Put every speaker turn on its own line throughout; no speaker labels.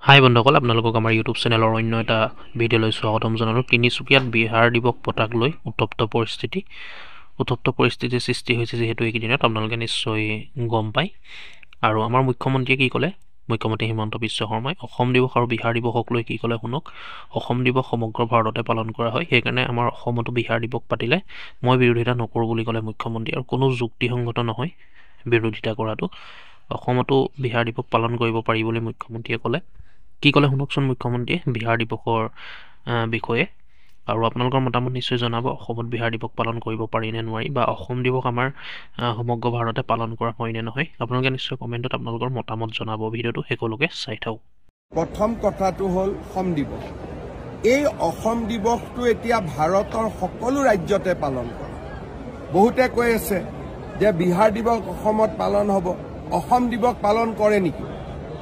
হাই বন্ধুসকল, আপোনালোকক আমাৰ ইউটিউব চেনেলৰ অন্য এটা ভিডিঅ'লৈ স্বাগতম জনালোঁ। তিনিচুকীয়াত বিহাৰ দিৱস পতাক লৈ উত্তপ্ত পৰিস্থিতিৰ সৃষ্টি হৈছে যিহেতু এইকেইদিনত আপোনালোকে নিশ্চয় গম পায়। আৰু আমাৰ মুখ্যমন্ত্ৰীয়ে কি ক'লে, মুখ্যমন্ত্ৰী হিমন্ত বিশ্ব শৰ্মাই অসম দিৱস আৰু বিহাৰ দিৱসক লৈ কি ক'লে শুনক। অসম দিৱস সমগ্ৰ ভাৰততে পালন কৰা হয়, সেইকাৰণে আমাৰ অসমতো বিহাৰ দিৱস পাতিলে মই বিৰোধিতা নকৰোঁ বুলি ক'লে মুখ্যমন্ত্ৰী। আৰু কোনো যুক্তিসংগত নহয় বিৰোধিতা কৰাটো। অসমতো বিহাৰ দিৱস পালন কৰিব পাৰি বুলি মুখ্যমন্ত্ৰীয়ে ক'লে। কি ক'লে শুনকচোন মুখ্যমন্ত্ৰীয়ে বিহাৰ দিৱসৰ বিষয়ে। আৰু আপোনালোকৰ মতামত নিশ্চয় জনাব, অসমত বিহাৰ দিৱস পালন কৰিব পাৰি নে নোৱাৰি, বা অসম দিৱস আমাৰ সমগ্ৰ ভাৰততে পালন কৰা হয় নে নহয়। আপোনালোকে নিশ্চয় কমেণ্টত আপোনালোকৰ মতামত জনাব। ভিডিঅ'টো শেষলৈকে চাই থাকক।
প্ৰথম কথাটো হ'ল অসম দিৱস। এই অসম দিৱসটো এতিয়া ভাৰতৰ সকলো ৰাজ্যতে পালন কৰে। বহুতে কৈ আছে যে বিহাৰ দিৱস অসমত পালন হ'ব। অসম দিৱস পালন কৰে নেকি?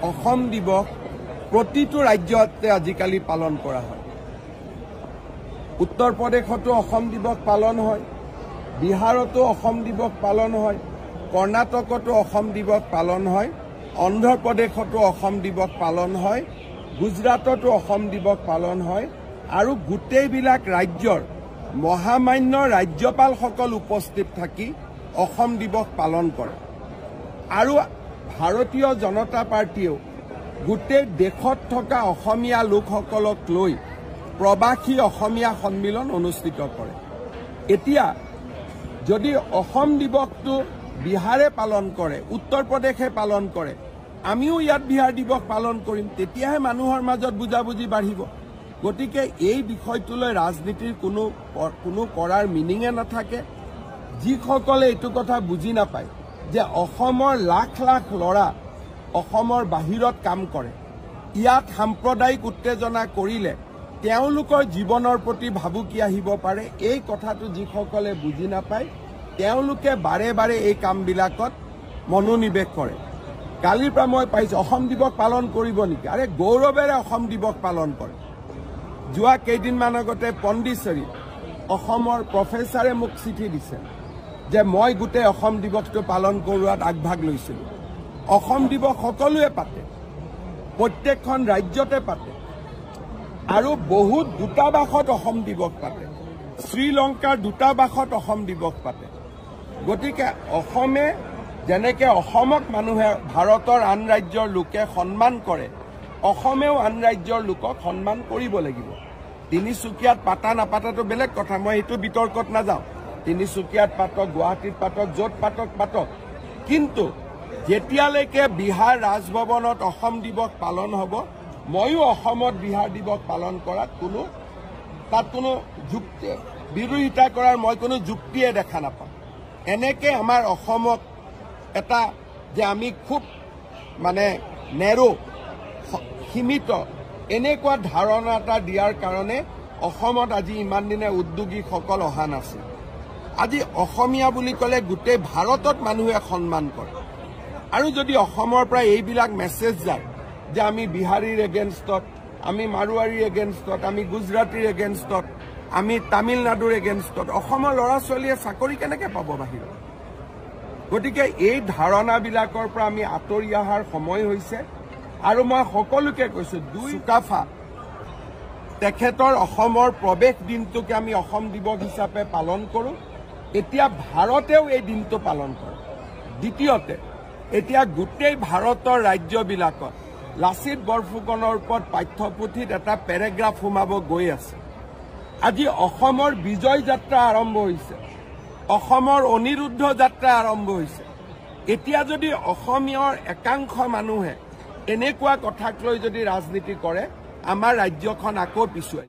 অসম দিৱস প্ৰতিটো ৰাজ্যতে আজিকালি পালন কৰা হয়। উত্তৰ প্ৰদেশতো অসম দিৱস পালন হয়, বিহাৰতো অসম দিৱস পালন হয়, কৰ্ণাটকতো অসম দিৱস পালন হয়, অন্ধ্ৰ প্ৰদেশতো অসম দিৱস পালন হয়, গুজৰাটতো অসম দিৱস পালন হয়। আৰু গোটেইবিলাক ৰাজ্যৰ মহামান্য ৰাজ্যপালসকল উপস্থিত থাকি অসম দিৱস পালন কৰে। আৰু ভাৰতীয় জনতা পাৰ্টীয়েও গোটেই দেশত থকা অসমীয়া লোকসকলক লৈ প্ৰবাসী অসমীয়া সন্মিলন অনুষ্ঠিত কৰে। এতিয়া যদি অসম দিৱসটো বিহাৰে পালন কৰে, উত্তৰ প্ৰদেশে পালন কৰে, আমিও ইয়াত বিহাৰ দিৱস পালন কৰিম, তেতিয়াহে মানুহৰ মাজত বুজাবুজি বাঢ়িব। গতিকে এই বিষয়টোলৈ ৰাজনীতিৰ কোনো কৰাৰ মিনিঙে নাথাকে। যিসকলে এইটো কথা বুজি নাপায় যে অসমৰ লাখ লাখ ল'ৰা অসমৰ বাহিৰত কাম কৰে, ইয়াত সাম্প্ৰদায়িক উত্তেজনা কৰিলে তেওঁলোকৰ জীৱনৰ প্ৰতি ভাবুকি আহিব পাৰে, এই কথাটো যিসকলে বুজি নাপায় তেওঁলোকে বাৰে বাৰে এই কামবিলাকত মনোনিৱেশ কৰে। কালিৰ পৰা মই পাইছোঁ অসম দিৱস পালন কৰিব নেকি? আৰে গৌৰৱেৰে অসম দিৱস পালন কৰে। যোৱা কেইদিনমান আগতে পণ্ডিচেৰীত অসমৰ প্ৰফেচাৰে মোক চিঠি দিছে যে মই গোটেই অসম দিৱসটো পালন কৰোৱাত আগভাগ লৈছিলোঁ। অসম দিৱস সকলোৱে পাতে, প্ৰত্যেকখন ৰাজ্যতে পাতে, আৰু বহুত দূতাবাসত অসম দিৱস পাতে, শ্ৰীলংকাৰ দূতাবাসত অসম দিৱস পাতে। গতিকে অসমে যেনেকৈ অসমক মানুহে ভাৰতৰ আন ৰাজ্যৰ লোকে সন্মান কৰে, অসমেও আন ৰাজ্যৰ লোকক সন্মান কৰিব লাগিব। তিনিচুকীয়াত পাতা নাপাতাটো বেলেগ কথা, মই এইটো বিতৰ্কত নাযাওঁ। তিনিচুকীয়াত পাতক, গুৱাহাটীত পাতক, য'ত পাতক পাতক, কিন্তু যেতিয়ালৈকে বিহাৰ ৰাজভৱনত অসম দিৱস পালন হ'ব, ময়ো অসমত বিহাৰ দিৱস পালন কৰাত তাত কোনো যুক্তি বিৰোধিতা কৰাৰ মই কোনো যুক্তিয়ে দেখা নাপাওঁ। এনেকৈ আমাৰ অসমক এটা যে আমি খুব নেৰো সীমিত এনেকুৱা ধাৰণা এটা দিয়াৰ কাৰণে অসমত আজি ইমান দিনে উদ্যোগীসকল অহা নাছিল। আজি অসমীয়া বুলি ক'লে গোটেই ভাৰতত মানুহে সন্মান কৰে। আৰু যদি অসমৰ পৰা এইবিলাক মেছেজ যায় যে আমি বিহাৰীৰ এগেইনষ্টত, আমি মাৰোৱাৰীৰ এগেইনষ্টত, আমি গুজৰাটীৰ এগেইনষ্টত, আমি তামিলনাডুৰ এগেইনষ্টত, অসমৰ ল'ৰা ছোৱালীয়ে চাকৰি কেনেকৈ পাব বাহিৰত? গতিকে এই ধাৰণাবিলাকৰ পৰা আমি আঁতৰি অহাৰ সময় হৈছে। আৰু মই সকলোকে কৈছোঁ, চুকাফা তেখেতৰ অসমৰ প্ৰৱেশ দিনটোকে আমি অসম দিৱস হিচাপে পালন কৰোঁ। এতিয়া ভাৰতেও এই দিনটো পালন কৰে। দ্বিতীয়তে, এতিয়া গোটেই ভাৰতৰ ৰাজ্যবিলাকত লাচিত বৰফুকনৰ ওপৰত পাঠ্যপুথিত এটা পেৰেগ্ৰাফ সোমাব গৈ আছে। আজি অসমৰ বিজয় যাত্ৰা আৰম্ভ হৈছে, অসমৰ অনিৰুদ্ধ যাত্ৰা আৰম্ভ হৈছে। এতিয়া যদি অসমীয়াৰ একাংশ মানুহে এনেকুৱা কথাক লৈ যদি ৰাজনীতি কৰে, আমাৰ ৰাজ্যখন আকৌ পিছুৱাই